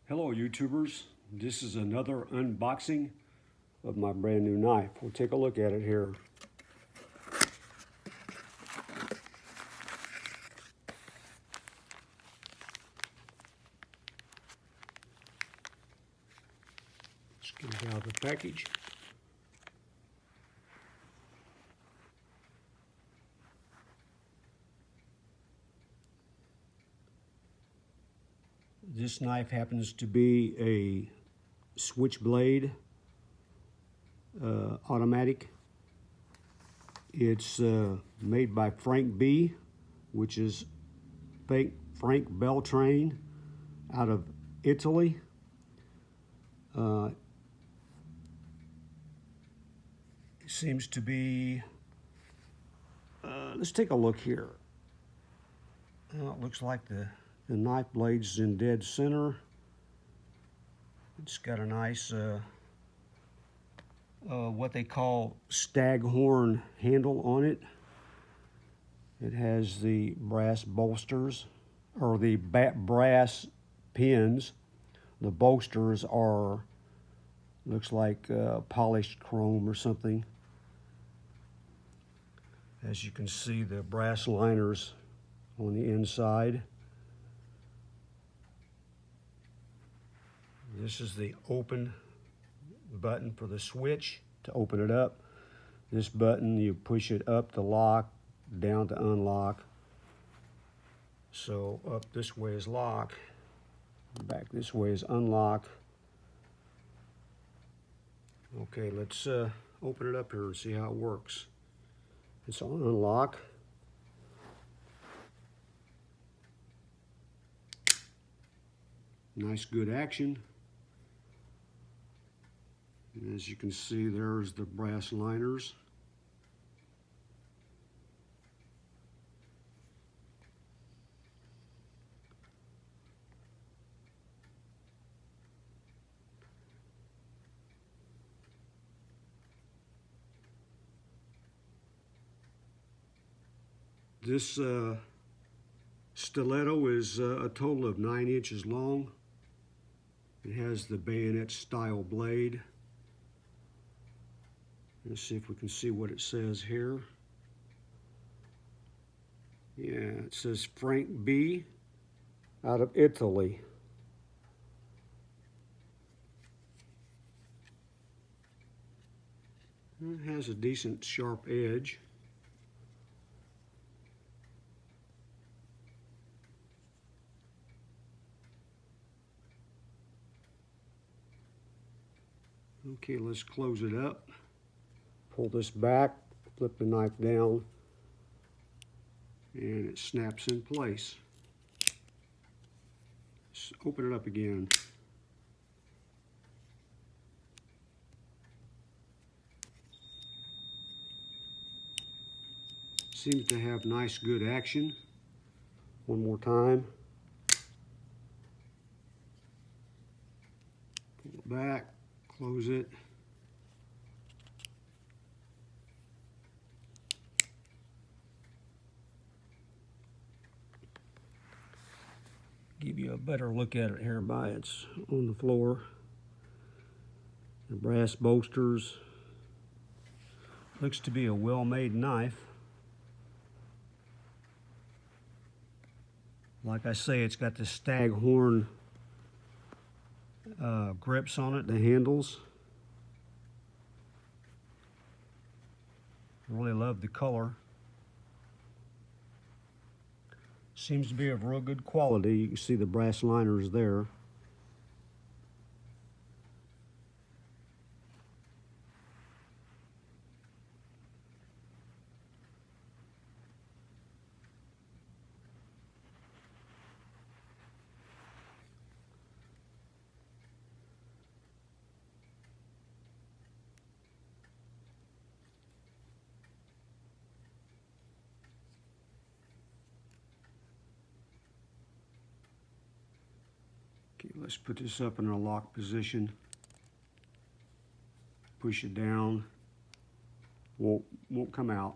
Hello YouTubers, this is another unboxing of my brand new knife. We'll take a look at it here. Let's get it out of the package. This knife happens to be a switchblade automatic. It's made by Frank B, which is Frank Beltrain out of Italy. It seems to be, let's take a look here. Well, it looks like the knife blade's in dead center. It's got a nice, what they call staghorn handle on it. It has the brass bolsters, or the brass pins. The bolsters are, looks like polished chrome or something. As you can see, the brass liners on the inside. This is the open button for the switch to open it up. This button, you push it up to lock, down to unlock. So up this way is lock, back this way is unlock. Okay, let's open it up here and see how it works. It's on unlock. Nice, good action. And as you can see, there's the brass liners. This stiletto is a total of 9 inches long. It has the bayonet style blade. Let's see if we can see what it says here. Yeah, it says Frank B out of Italy. It has a decent sharp edge. Okay, let's close it up. Pull this back, flip the knife down, and it snaps in place. Let's open it up again. Seems to have nice, good action. One more time. Pull it back, close it. Give you a better look at it here by it's on the floor. The brass bolsters. Looks to be a well-made knife. Like I say, it's got the staghorn grips on it, the handles. Really love the color. Seems to be of real good quality. You can see the brass liners there. Okay, let's put this up in a lock position. Push it down. Won't come out.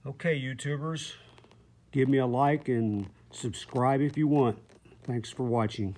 Okay, YouTubers, Give me a like and subscribe if you want. Thanks for watching.